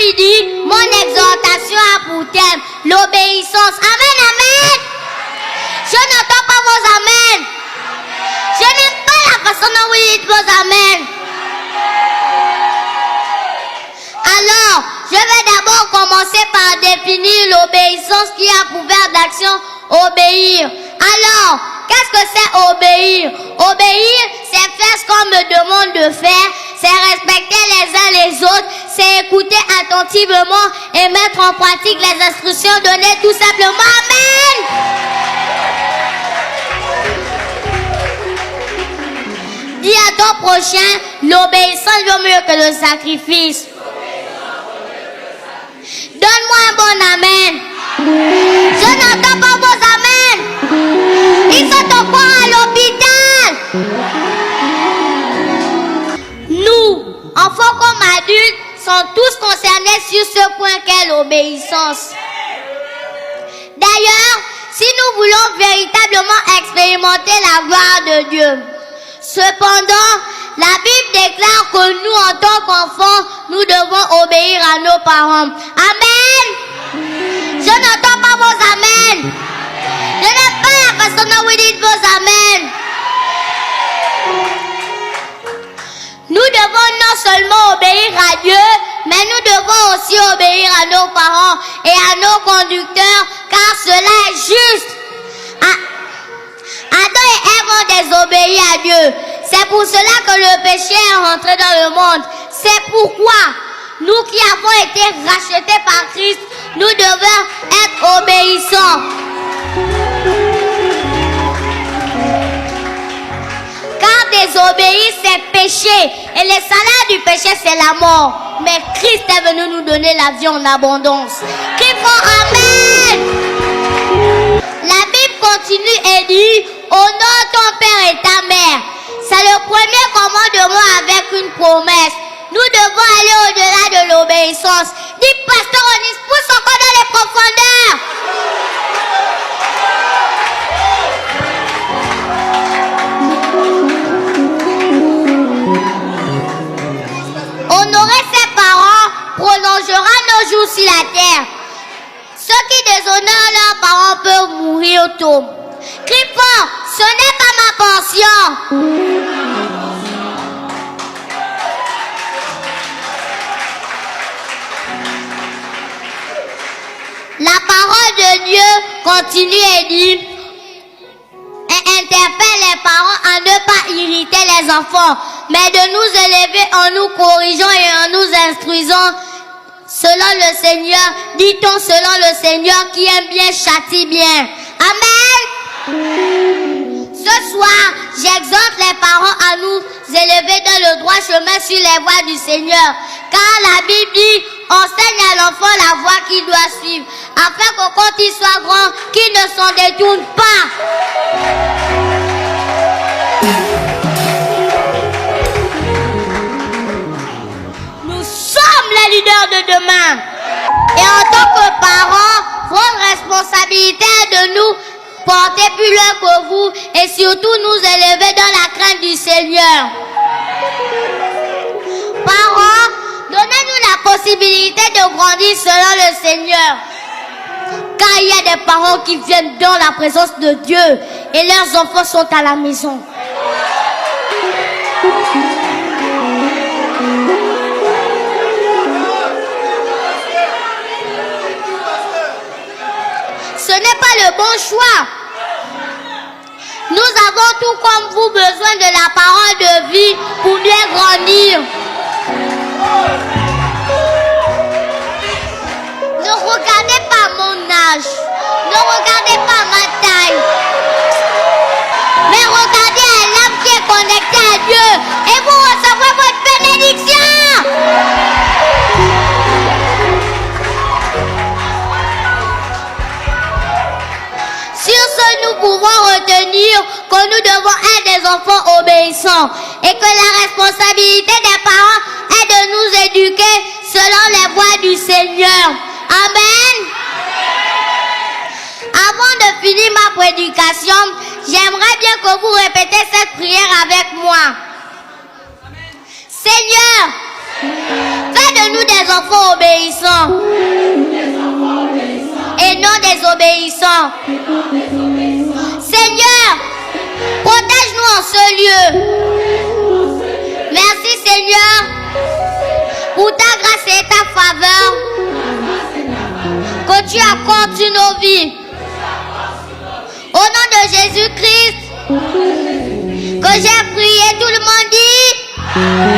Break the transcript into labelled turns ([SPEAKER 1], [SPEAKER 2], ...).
[SPEAKER 1] après-midi, mon exhortation a pour thème l'obéissance. Amen, amen. Je n'entends pas vos amen. Je n'aime pas la façon dont vous dites vos amen. Alors, je vais d'abord commencer par définir l'obéissance qui a pour verbe d'action obéir. Alors, qu'est-ce que c'est obéir? Obéir, c'est faire ce qu'on me demande de faire, c'est respecter les uns les autres, c'est écouter attentivement et mettre en pratique les instructions données tout simplement. Amen! Dis à ton prochain, l'obéissance vaut mieux que le sacrifice. Donne-moi un bon amen. Je n'entends pas vos amen. Ils sont encore à l'hôpital. Nous, enfants comme adultes, sommes tous concernés sur ce point qu'est l'obéissance. D'ailleurs, si nous voulons véritablement expérimenter la gloire de Dieu, cependant, la Bible déclare que nous, en tant qu'enfants, nous devons obéir à nos parents. Amen. Je n'entends pas vos amen. Je n'aime pas la façon dont vous dites vos amen. Nous devons non seulement obéir à Dieu, mais nous devons aussi obéir à nos parents et à nos conducteurs, car cela est juste. Adam et Ève ont désobéi à Dieu. C'est pour cela que le péché est rentré dans le monde. C'est pourquoi nous qui avons été rachetés par Christ, nous devons être obéissants. Car désobéir, c'est péché. Et le salaire du péché, c'est la mort. Mais Christ est venu nous donner la vie en abondance. Qui font Amen. La Bible continue et dit, honore ton père et ta mère. C'est le premier commandement avec une promesse. Nous devons aller au-delà de l'obéissance. Dis, pasteur, on y pousse encore dans les profondeurs. Honorer ses parents prolongera nos jours sur la terre. Ceux qui déshonorent leurs parents peuvent mourir tôt. Crie fort, ce n'est pas ma portion. La parole de Dieu continue et dit, et interpelle les parents à ne pas irriter les enfants, mais de nous élever en nous corrigeant et en nous instruisant selon le Seigneur. Dit-on selon le Seigneur qui aime bien châtie bien. Amen. Ce soir, j'exhorte les parents à nous élever dans le droit chemin sur les voies du Seigneur. Car la Bible dit, enseigne à l'enfant la voie qu'il doit suivre, afin que quand il soit grand, qu'il ne s'en détourne pas. Nous sommes les leaders de demain. Et en tant que parents, votre responsabilité est de nous porter plus loin que vous et surtout nous élever dans la crainte du Seigneur. Parents, donnez-nous la possibilité de grandir selon le Seigneur. Car il y a des parents qui viennent dans la présence de Dieu et leurs enfants sont à la maison. Ce n'est pas le bon choix. Nous avons tout comme vous besoin de la parole de vie pour bien grandir. Ne regardez pas mon âge. Ne regardez pas ma taille. Mais regardez à l'âme qui est connectée à Dieu. Et vous recevrez votre bénédiction. Sur ce, nous pouvons retenir que nous devons être des enfants obéissants et que la responsabilité des parents est de nous éduquer selon les voies du Seigneur. Amen. Avant de finir ma prédication, j'aimerais bien que vous répétez cette prière avec moi. Seigneur, fais de nous des enfants obéissants. Et non désobéissants. Seigneur, protège-nous en ce lieu. Merci Seigneur pour ta grâce et ta faveur que tu accordes sur nos vies. Au nom de Jésus-Christ que j'ai prié, tout le monde dit.